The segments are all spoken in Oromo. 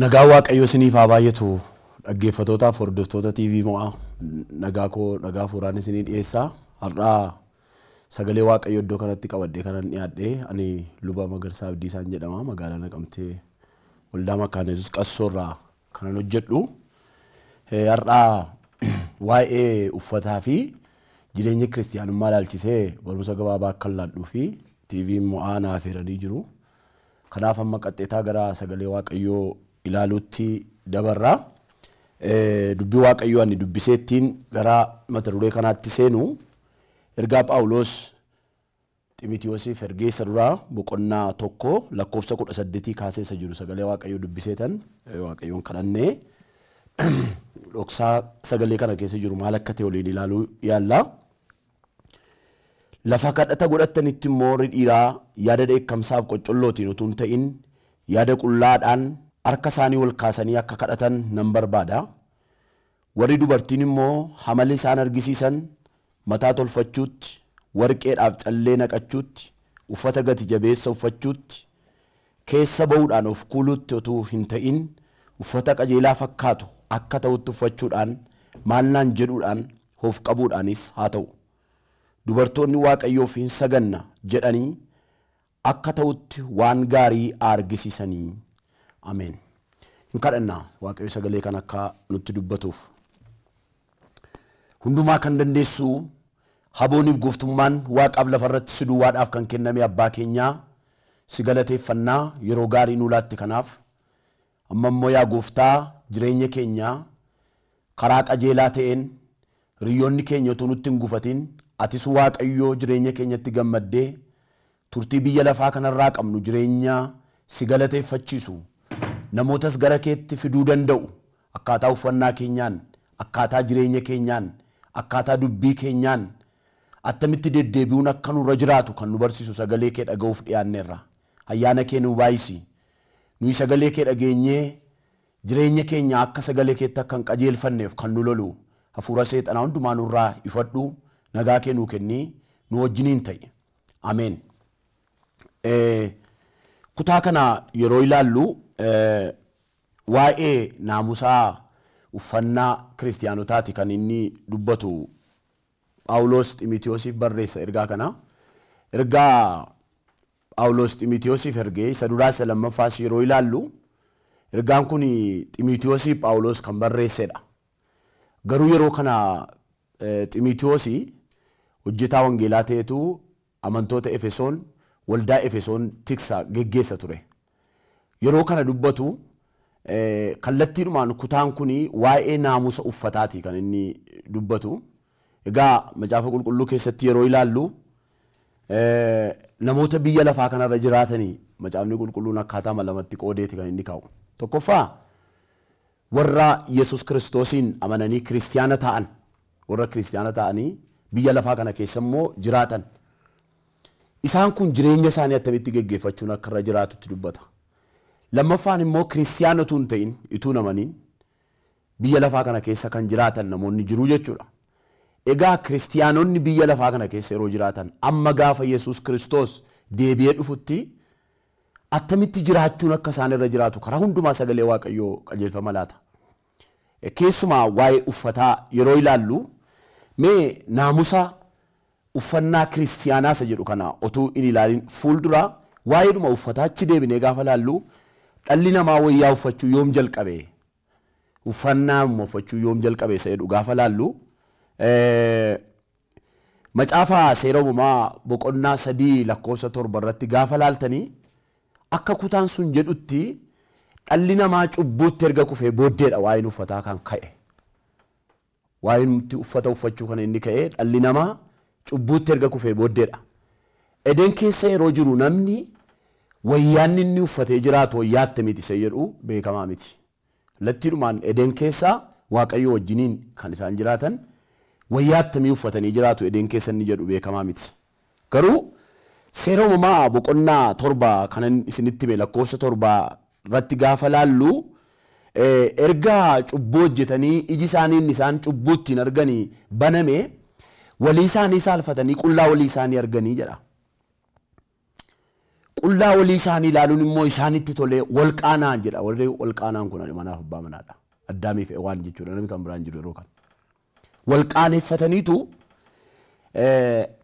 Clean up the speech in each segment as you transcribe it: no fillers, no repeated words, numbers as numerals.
Nagaa Waaqayyo isiniif haa baay'atu dhaggeeffattootaaf hordoftoota TV mo'aa nagaa fuuraan isinii dhiyeessaa. Har'aa sagalee Waaqayyo iddoo kanatti qabadhee kanan dhiyaadhee ani luba Magarsaa Abdiisaan jedhama. Magaalaa Naqamtee waldaa Makaana Yesuus Qassoorraa kanan hojjedhu. Har'aa waa'ee uffataa fi jireenya kiristiyaanummaa ilaalchisee barumsa gabaabaa akka laadhuu fi TV mo'aa naaf hiranii jiru. Kanaaf amma qaxxeetaa gara sagalee Waaqayyoo ilaaluutti dabarraa. Dubbii Waaqayyoo ani dubbiseettiin gara mata duree kanaatti seenu ergaa Phaawulos Ximitiyoosiif ergeessa duraa boqonnaa 1 lakkoofsa 18 kaasee jiru sagalee Waaqayyoo dubbiseetan Waaqayyoon kadhannee dhoksaa sagalee kana keessa jiru maal akka ta'e waliin ilaaluu yaalla. Lafa kadhata godhatanitti immoo warri dhiiraa yaada dheekkamsaaf qoccollootiin utuu hin ta'in yaada qullaadhaan harka isaanii wal kaasanii akka kadhatan nan barbaada. Warri dubartiin immoo hamali isaan argisiisan mataa tolfachuutti, warqeedhaaf callee naqachuutti, uffata gati jabeessa uffachuutti, keessa ba'uudhaan of kuuluutti utuu hin ta'in uffata qajeelaa fakkaatu akka ta'utti uffachuudhaan maalnaan jedhuudhaan of qabuudhaanis haa ta'u. Dubartoonni Waaqayyoof hin saganna jedhanii akka ta'utti waan gaarii argisiisanii. Ameen. Hin kadhannaa Waaqayyo sagalee kan akka nutti dubbatuuf. Hundumaa kan dandeessu habooniif gooftummaan Waaqaaf lafarratti si duwwaadhaaf kan kenname abbaa keenyaa si galateeffannaa yeroo gaarii nuu laatte kanaaf. Amma immoo yaa gooftaa jireenya keenyaa karaa qajeelaa ta'een hiriyoonni keenya utuu nutti hin gufatin atis Waaqayyoo jireenya keenyatti gammaddee turtii biyya lafaa kanarraa qabnu jireenya si galateeffachiisu namootas gara keetti fiduu danda'u akkaataa uffannaa keenyaan, akkaataa jireenya keenyaan, akkaataa dubbii keenyaan attamitti deddeebi'uun akka nurra jiraatu kan nu barsiisu sagalee kee dhaga'uuf dhiyaanneerra. Ayyaana kee nu baay'isi. Nuyi sagalee kee dhageenyee jireenya keenya akka sagalee keetti akka hin qajeelfanneef kan nu lolu hafuura seexanaa hundumaa nurraa ifadhu. Nagaa kee nuu kenni nu wajjiniin ta'e. Ameen. Kutaa kana yeroo ilaallu waa'ee naamusaa uffannaa kiristiyaanotaati kan inni dubbatu Phaawulos Ximitiyoosiif barreessa ergaa kana. Ergaa Phaawulos Ximitiyoosiif ergee isa duraa isa lammaffaas yeroo ilaallu ergaan kun Ximitiyoosiif Phaawulos kan barreessedha. Garuu yeroo kana Ximitiyoosii hojjetaa wangeelaa ta'etu amantoota Efesoon waldaa Efesoon tiksa geggeessa ture. Yeroo kana dubbatu kallattiidhumaan kutaan kun waa'ee naamusa uffataati kan inni dubbatu. Egaa macaafa qulqulluu keessatti yeroo ilaallu namoota biyya lafaa kanarra jiraatanii macaafni qulqulluun akkaataa lamatti qoodeeti kan inni kaa'u. Tokkoffaa warra Yesuus Kiristoosiin amananii kiristiyaana ta'an warra kiristiyaana ta'anii biyya lafaa kana keessa immoo jiraatan. Isaan kun jireenya isaanii attamitti geggeeffachuun akka irra jiraatutti dubbata. Lammaffaan immoo kiristiyaana utuu hin ta'in ituu namaniin biyya lafaa kana keessa kan jiraatan namoonni jiru jechuudha. Egaa kiristiyaanonni biyya lafaa kana keessa yeroo jiraatan amma gaafa Yesuus Kiristoos deebi'ee dhufutti attamitti jiraachuun akka isaan irra jiraatu karaa hundumaa sagalee Waaqayyoo qajeelfama laata. Keessumaa waa'ee uffataa yeroo ilaallu mee naamusa uffannaa kiristiyaanaa isa jedhu kana otuu hin ilaalin fuuldura waa'eedhuma uffataa achi deebinee gaafa ilaallu dhalli namaa wayyaa uffachuu yoom jalqabe uffannaa uffachuu yoom jalqabe isa jedhu gaafa ilaallu macaafa seera uumamaa boqonnaa 3 lakkoofsa 7 irratti gaafa ilaaltanii akka kutaan sun jedhutti dhalli namaa cubbuutti erga kufee booddeedha waa'een uffataa kan ka'e. Waa'een uffata uffachuu kan inni ka'e dhalli namaa cubbuutti erga kufee booddeedha. Eden keessa yeroo jiru namni wayyaan inni uffatee jiraatu wayyaatti miti isa jedhu beekamaa miti. Lattiidhumaan Eden keessa Waaqayyo wajjiniin kan isaan jiraatan wayyaatti uffatanii jiraatu Eden keessa inni jedhu beekamaa miti. Garuu seera uumamaa boqonnaa 7 kan isinitti hime lakkoofsa 7 irratti gaafa laallu erga cubbuu hojjetanii iji isaanii isaan cubbuuttiin arganii baname walii isaanii saalfatanii qullaa walii isaanii arganii jedha. qullaa walii isaanii ilaaluun immoo isaanitti tolee wal qaanaan jedha. Warri wal qaanaan kun manaaf abbaa manaadha. Addaamiif waan jechuudha. Namni kan biraan jiru yeroo kan. Wal qaaneeffataniitu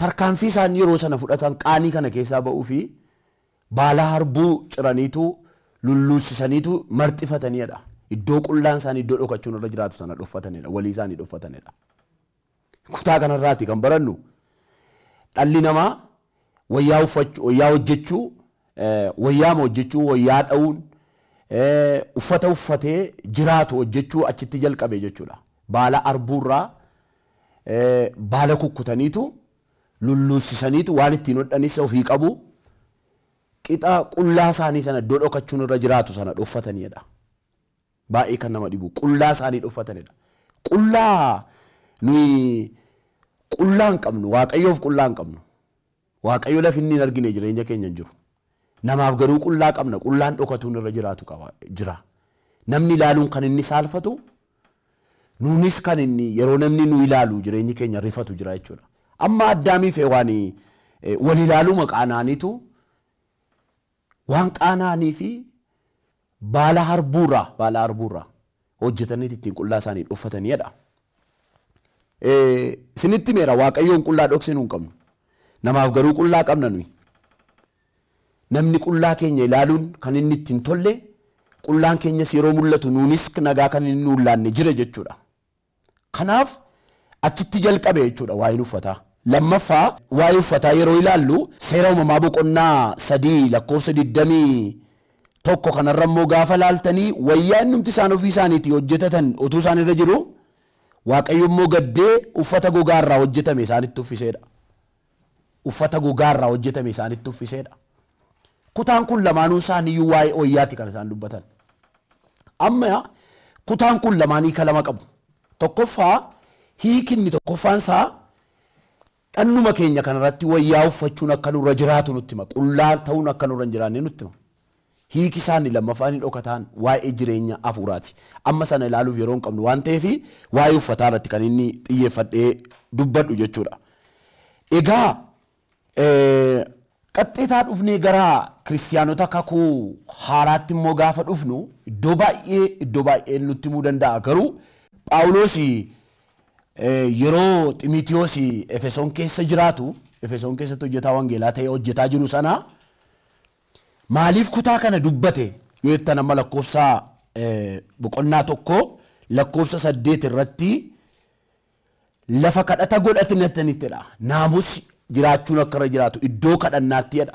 tarkaanfii isaan yeroo sana fudhatan qaanii kana keessaa ba'uu fi baala harbuu ciraniitu lulluusisaniitu marxifataniidha. Iddoo qullaan isaanii iddoo dhokachuun irra jiraatu sana dhoffatanidha. Walii isaanii dhoffatanidha. Kutaa kanarraati kan barannu dhalli namaa wayyaa uffachuu, wayyaa hojjechuu, wayyaa dha'uun, uffata uffatee jiraatu hojjechuu achitti jalqabe jechuudha. Baala harbuurraa baala kukkutaniitu lulluusisaniitu waan ittiin hodhanis ofii qabu qixa qullaa isaanii sana iddoo dhokachuun irra jiraatu sana dhoffatanidha. Baay'ee kan nama dhibu qullaa isaanii dhoffatanidha. Qullaa nuyi qullaa hin qabnu, Waaqayyoof qullaa hin qabnu. Waaqayyo lafa inni hin argine jireenya keenya hin jiru. Namaaf garuu qullaa qabna. Qullaan dhokatuun irra jiraatu jira. Namni ilaaluun kan inni saalfatu, nuunis kan inni yeroo namni nu ilaalu jireenyi keenya rifatu jira jechuudha. Amma Addaamiif Hewaan wal ilaaluma qaanaaniitu waan qaanaanii fi baala harbuurraa hojjetanii ittiin qullaa isaanii dhoffatanidha. Isinitti meera Waaqayyoon qullaa dhoksinuu hin qabnu. Namaaf garuu qullaa qabna nuyi. Namni qullaa keenya ilaaluun kan inni ittiin tolle, qullaan keenyas yeroo mul'atu nuunis nagaa kan inni nuun laanne jira jechuudha. Kanaaf achitti jalqabe jechuudha waa'een uffataa. Lammaffaa waa'ee uffataa yeroo ilaallu seera uumamaa boqonnaa 3 lakkoofsa 21 kanarra immoo gaafa laaltanii wayyaa innumti isaan ofii isaaniitii hojjetatan utuu isaan irra jiru Waaqayyo immoo gaddee uffata gogaarraa hojjetame isaanitti uffiseedha. Uffata gogaarraa hojjetame isaanitti uffiseedha. Kutaan kun lamaanuu isaaniiyyuu waa'ee wayyaati kan isaan dubbatan. Amma kutaan kun lamaanii kalama qabu. Tokkoffaa hiikinni tokkoffaan isaa dhannuma keenya kanarratti wayyaa uffachuun akka nurra jiraatu nutti hima. Qullaan ta'uun akka nurra hin jiraanne nutti hima. Hiiki isaanii lammaffaan dhokataan waa'ee jireenya hafuuraati. Amma sana ilaaluuf yeroo hin qabnu waan ta'eef waa'ee uffataa irratti kan inni xiyyeeffadhee dubbadhu jechuudha. Egaa qaxxiitaa dhufnee gara kiristiyaanota kakuu haaraatti immoo gaafa dhufnu iddoo baay'ee nutti himuu danda'a. Garuu Phaawulos yeroo Ximitiyoos Efesoon keessa jiraatu, Efesoon keessatti hojjetaa wangeelaa ta'ee hojjetaa jiru sana maaliif kutaa kana dubbate yoo jettan amma lakkoofsa boqonnaa 1 lakkoofsa 8 irratti lafa kadhata godhatanittidha. Naamus jiraachuun akka irra jiraatu iddoo kadhannaattidha.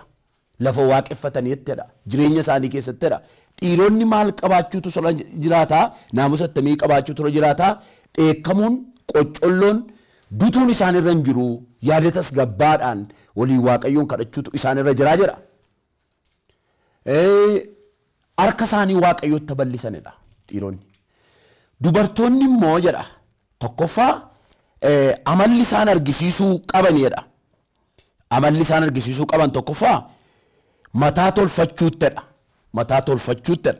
Lafa waaqeffatanittidha. Jireenya isaanii keessattidha. Dhiironni maal qabaachuutu irra jiraata? Naamusa attamii qabaachuutu irra jiraata? Dheekkamuun, qoccolloon, dutuun isaan irra hin jiru. Yaadatas gabbaadhaan waliin Waaqayyoon kadhachuutu isaan irra jira jedha. Harka isaanii Waaqayyootti bal'isanidha dhiironni. Dubartoonni immoo jedha tokkoffaa amalli isaan argisiisuu qabanidha. Amalli isaan argisiisuu qaban tokkoffaa mataa tolfachuuttidha. Mataa tolfachuuttidha.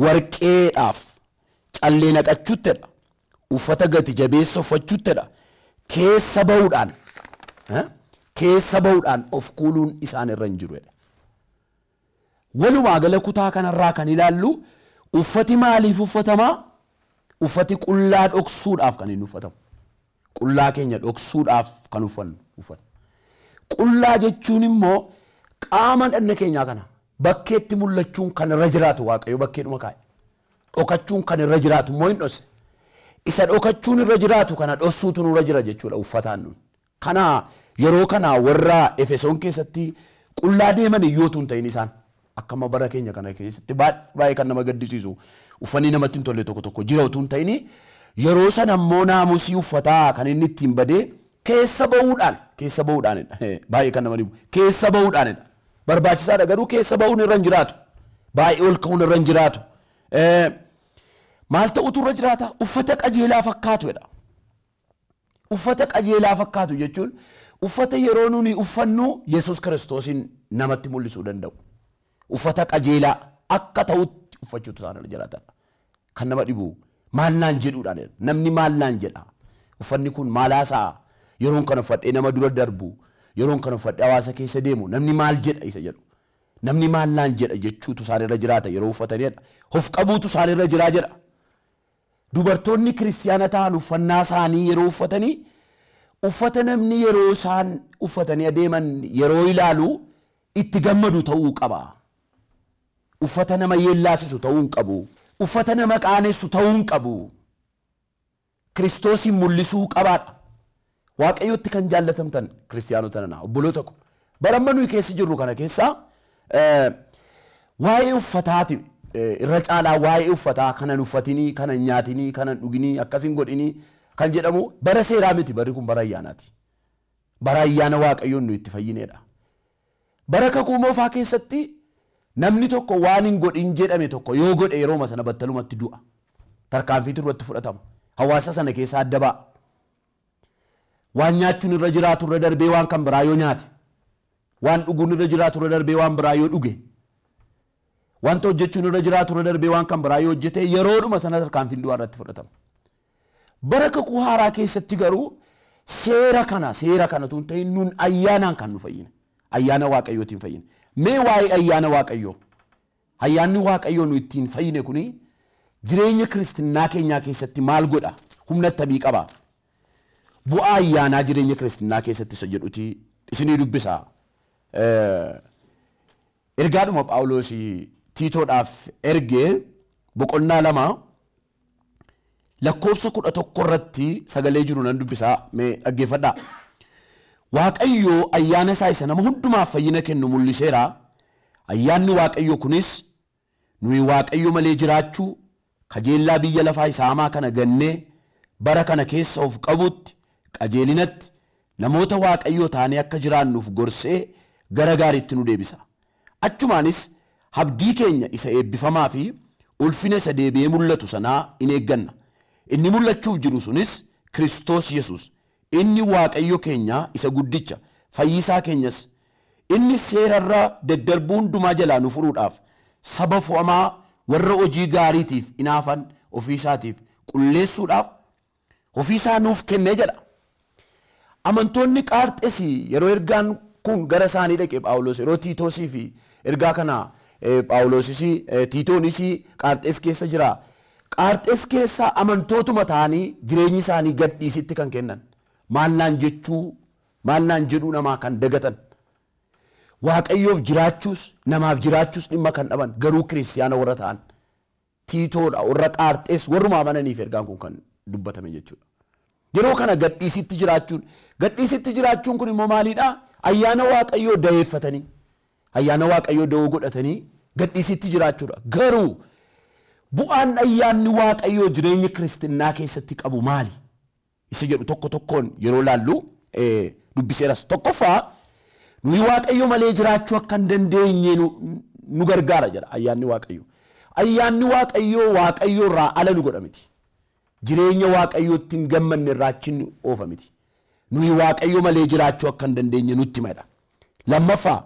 Warqeedhaaf callee naqachuuttidha. Uffata gati jabeessa uffachuuttidha. Keessa ba'uudhaan of kuuluun isaan irra hin jirudha. Walumaa gala kutaa kanarraa kan ilaallu uffati maaliif uffatamaa? Uffati qullaa dhoksuudhaaf kan inni uffatamu. Qullaa keenya dhoksuudhaaf kan uffannu uffata. Qullaa jechuun immoo qaama dhanna keenyaa kana bakkeetti mul'achuun kan irra jiraatu Waaqayyo bakkeedhuma kaa'e. Dhokachuun kan irra jiraatu immoo hin dhosse. Isa dhokachuun irra jiraatu kana dhossuutu nurra jira jechuudha uffataan nun. Kana yeroo kana warra Efesoon keessatti qullaa deeman iyyootu hin ta'in isaan. Akkama bara keenya kana keessatti baay'ee kan nama gaddisiisu uffanni namatti hin tolle tokko jira utuu hin ta'in yeroo sana immoo naamusii uffataa kan inni ittiin badee keessa ba'uudhaanidha. Baay'ee kan nama dhibu keessa ba'uudhaanidha. Barbaachisaadha garuu keessa ba'uun irra hin jiraatu. Baay'ee ol ka'uun irra hin jiraatu. Maal ta'utu irra jiraata? Uffata qajeelaa fakkaatudha. Uffata qajeelaa fakkaatu jechuun uffata yeroo nuni uffannu Yesuus Kiristoosin namatti mul'isuu danda'u. Uffata qajeelaa akka ta'utti uffachuutu isaan irra jiraata. Kan nama dhibu maal naan jedhuudhaan namni maal naan jedha. Uffanni kun maalaasaa yeroon kana uffadhee nama dura darbu yeroon kana uffadhee hawaasa keessa deemu namni maal jedha isa jedhu. namni maallaan jedha jechuutu isaanirra jiraata yeroo uffatanidha. Of qabuutu isaanirra jiraa jedha. Dubartoonni kiristiyaana ta'an uffannaa isaanii yeroo uffatanii uffata namni yeroo isaan uffatanii adeeman yeroo ilaalu itti gammadu ta'uu qaba. Uffata nama yeellaasisu ta'uu hin qabu. Uffata nama qaanessu ta'uu hin qabu. Kiristoosin mul'isuu qabaadha. Waaqayyotti kan jaallatamtan kiristiyaanota nana obboloota ko. Baramma nuyi keessa jirru kana keessaa waa'ee uffataati irra caalaa waa'ee uffataa kanan uffatinii kanan nyaatinii kanan dhuginii akkasin godhinii kan jedhamu bara seeraa miti barri kun bara ayyaanaati. Bara ayyaana Waaqayyoon nu itti fayyineedha. Bara kakuu moofaa keessatti namni tokko waan hin godhin jedhame tokko yoo godhe yeroo sana battalumatti du'a. Tarkaanfiitu irratti fudhatama. Hawaasa sana keessaa adda ba'a. Waan nyaachuun irra jiraatu irra darbee waan kan biraa yoo nyaate. Waan dhuguun irra jiraatu irra darbee waan biraa yoo dhuge. Wanta hojjechuun irra jiraatu irra darbee waan kan biraa yoo hojjete yeroodhuma sana tarkaanfiin du'aa irratti fudhatama. Bara kakuu haaraa keessatti garuu seera kana tun ta'in nun ayyaanaan kan nu fayyine. Ayyaana Waaqayyootiin fayyine. Mee waa'ee ayyaana Waaqayyoo. Ayyaanni Waaqayyoo nu ittiin fayyine kuni jireenya kiristinnaa keenyaa keessatti maal godha? Humna akkamii qaba? Bu'aa ayyaanaa jireenya kiristinnaa keessatti isa jedhuti isinii dubbisa. Ergaadhuma Phaawulos Tiitoodhaaf ergee boqonnaa 2 lakkoofsa 11 irratti sagalee jiru nan dubbisaa mee dhaggeeffadhaa. Waaqayyoo ayyaana isaa isa nama hundumaaf fayyina kennu mul'iseera. Ayyaanni Waaqayyoo kunis nuyi Waaqayyo malee jiraachuu kajeellaa biyya lafaa isaa hamaa kana gannee bara kana keessa of qabutti qajeelinatti namoota Waaqayyoo taanee akka jiraannuuf gorsee gara gaariitti nu deebisa. Achumaanis abdii keenya isa eebbifamaa fi ulfina isa deebi'ee mul'atu sanaa in eegganna. Inni mul'achuuf jiru sunis Kiristoos Yesuus. Inni Waaqayyo keenya isa guddicha fayyisaa keenyas. Inni seerarraa daddarbuu hundumaa jalaa nu furuudhaaf saba fo'amaa warra hojii gaariitiif inaafan ofiisaatiif qulleessuudhaaf ofiisaa nuuf kennee jedha. Amantoonni Qaarxees yeroo ergaan kun gara isaanii dhaqe Phaawulos yeroo Tiitoosii fi ergaa kana Phaawulosis Tiitoonis Qaarxees keessa jira. Qaarxees keessa amantootuma ta'anii jireenyi isaanii gadhiisitti kan kennan. Maallaan jedhuu namaa kan dagatan. Waaqayyoof jiraachuus namaaf jiraachuus dhimma kan dhaban garuu kiristiyaana warra ta'an Tiitoodha warra Qaarxees warruma amananiif ergaan kun kan dubbatame jechuudha. Yeroo kana gadhiisitti jiraachuun kun immoo maalidha? Ayyaana Waaqayyoo dayeeffatanii ayyaana Waaqayyoo da'oo godhatanii gadhiisitti jiraachuudha. Garuu bu'aan ayyaanni Waaqayyoo jireenya kiristinnaa keessatti qabu maali? Isa jedhu tokko tokkoon yeroo laallu dubbiseeras. Tokkoffaa nuyi Waaqayyo malee jiraachuu akka hin dandeenye nu gargaara jedha ayyaanni Waaqayyo. Ayyaanni Waaqayyo irraa ala nu godha miti. Jireenya Waaqayyootti hin gammanne irraa achi nu oofa miti. Nuyi Waaqayyo malee jiraachuu akka hin dandeenye nutti hima. Lammaffaa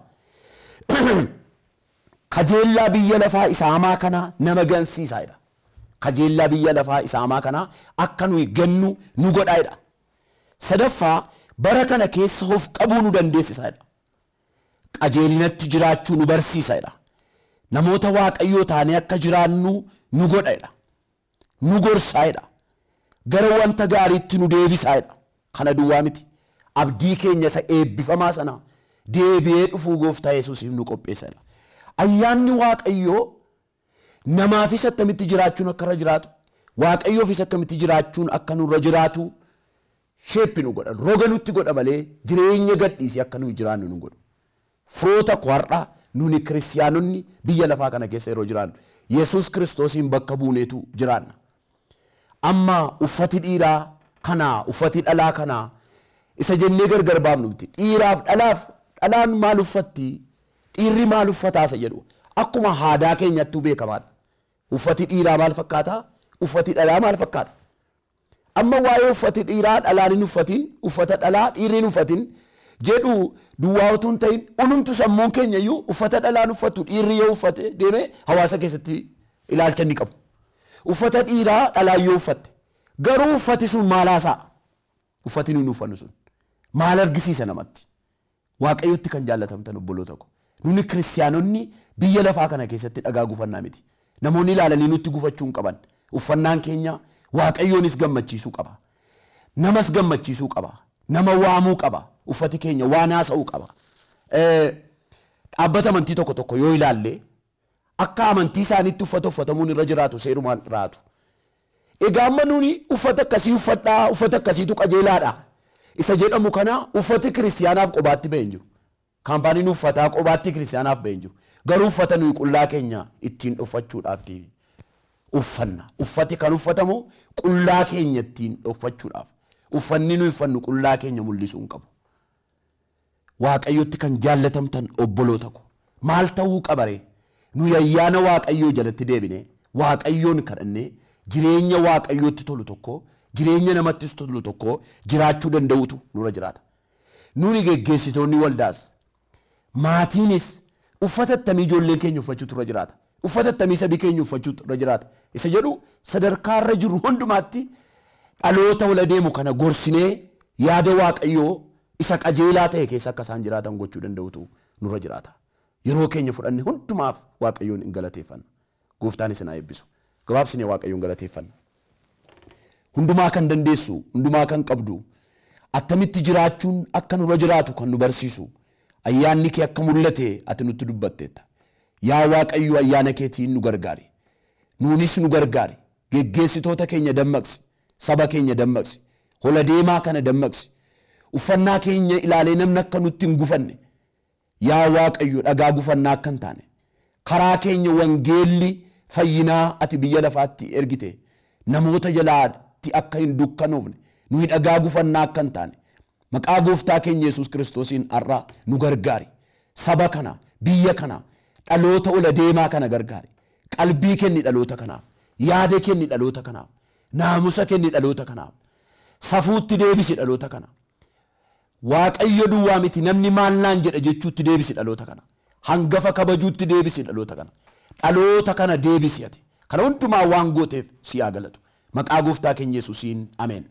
kajeellaa biyya lafaa isaa hamaa kana nama gansiisaadha. Kajeellaa biyya lafaa isaa hamaa kana akka nuyi gannu nu godhaadha. Sadaffaa bara kana keessa of qabuu nu dandeessisaadha. Qajeelinatti jiraachuu nu barsiisaadha. Namoota Waaqayyoo taanee akka jiraannu nu godhaadha. Nu gorsaadha. Gara wanta gaariitti nu deebisaadha. Kana duwwaa miti. Abdii keenya isa eebbifamaa sana deebi'ee dhufuu Gooftaa Yesuusiif nu qopheessadha. Ayyaanni Waaqayyoo namaafis akkamitti jiraachuun akka irra jiraatu, Waaqayyoofis akkamitti jiraachuun akka nurra jiraatu sheeppi nu godha. Roga nutti godha malee jireenya gadhiisii akka nuyi jiraannu nu godhu. Firoota har'aa nuni kiristiyaanonni biyya lafaa kana keessa yeroo jiraannu Yesuus Kiristoosiin bakka buuneetu jiraanna. Amma uffati dhiiraa kanaa uffati dhalaa kanaa isa jennee gargar baafnu miti. Dhiiraaf dhalaan maal uffatti? Dhiirri maal uffataa isa jedhu akkuma aadaa keenyatti beekamaadha. Uffati dhiiraa maal fakkaata? Uffati dhalaa maal fakkaata? Amma waa'ee uffati dhiiraa dhalaan hin uffatin, uffata dhalaa dhiirri hin uffatin jedhu duwwaa utuu hin ta'in unumtu sammuun keenya iyyuu uffata dhalaan uffatu dhiirri yoo uffate deemee hawaasa keessatti ilaalcha ni qabu. Uffata dhiiraa dhalaa yoo uffatte garuu uffati sun maal haasa'a? Uffati nuyi uffannu sun maal argisiisa namatti? Waaqayyotti kan jaallatamtan obboloota ko. Nuni kiristiyaanonni biyya lafaa kana keessatti dhagaa gufannaa miti. Namoonni ilaalanii nutti gufachuu hin qaban. Uffannaan keenya Waaqayyoonis gammachiisuu qaba. Namas gammachiisuu qaba. Nama waamuu qaba. Uffati keenya waan haasa'uu qaba. Dhaabbata amantii tokko tokko yoo ilaalle akka amantii isaaniitti uffata uffatamuun irra jiraatu seerumaan raatu. Egaa amma nuni uffata akkasii uffadhaa, uffata akkasiitu qajeelaadha. Isa jedhamu kana uffati kiristiyaanaaf qobaatti ba'ee hin jiru. Kaampaaniin uffataa qobaatti kiristiyaanaaf ba'ee hin jiru. Garuu uffata nuyi qullaa keenya ittiin dhoffachuudhaaf uffanna. Uffati kan uffatamu qullaa keenya ittiin dhoffachuudhaaf. Uffanni nuyi uffannu qullaa keenya mul'isuu hin qabu. Waaqayyotti kan jaallatamtan obboloota ko. Maal ta'uu qabaree? Nuyi ayyaana Waaqayyoo jalatti deebine Waaqayyoon kadhannee jireenya Waaqayyootti tolu tokko, jireenya namattis tolu tokko jiraachuu danda'utu nurra jiraata. Nuni geggeessitoonni waldaas maatiinis uffata attamii ijoolleen keenya uffachuutu irra jiraata. Uffata attamii sabii keenya uffachuutu irra jiraata. Isa jedhu sadarkaa irra jiru hundumaatti dhaloota wal deemu kana gorsinee yaada Waaqayyoo isa qajeelaa ta'e keessa akka isaan jiraatan gochuu danda'utu nurra jiraata. Yeroo keenya fudhanne hundumaaf Waaqayyoon hin galateeffanna. Gooftaan isin haa eebbisu. Gabaabsinee Waaqayyoon galateeffanna. Hundumaa kan dandeessu, hundumaa kan qabdu, attamitti jiraachuun akka nurra jiraatu kan nu barsiisu. Ayyaanni kee akka mul'ate ati nutti dubbatteetta. Yaa Waaqayyo ayyaana keetiin nu gargaari. Nuunis nu gargaari. Geggeessitoota keenya dammaqsi. Saba keenya dammaqsi. Hola deemaa kana dammaqsi. Uffannaa keenya ilaalee namni akka nutti hin gufanne. Yaa Waaqayyo dhagaa gufannaa akka hin taane. Karaa keenya wangeelli fayyinaa ati biyya lafaatti ergite. Namoota jalaatti akka hin dukkanoofne. Nuyi dhagaa gufannaa akka hin taane. Maqaa gooftaa keenya Yesuus Kiristoosiin har'a nu gargaari. Saba kana, biyya kana, dhaloota ola deemaa kana gargaari. Qalbii kenni dhaloota kanaaf. Yaada kenni dhaloota kanaaf. Naamusa kenni dhaloota kanaaf. Safuutti deebisi dhaloota kana. Waaqayyo duwwaa miti namni maal naan jedha jechuutti deebisi dhaloota kana. Hangafa kabajuutti deebisi dhaloota kana. Dhaloota kana deebisi ati. Kana hundumaa waan gooteef si haa galatu. Maqaa gooftaa keenya Yesuusiin ameen.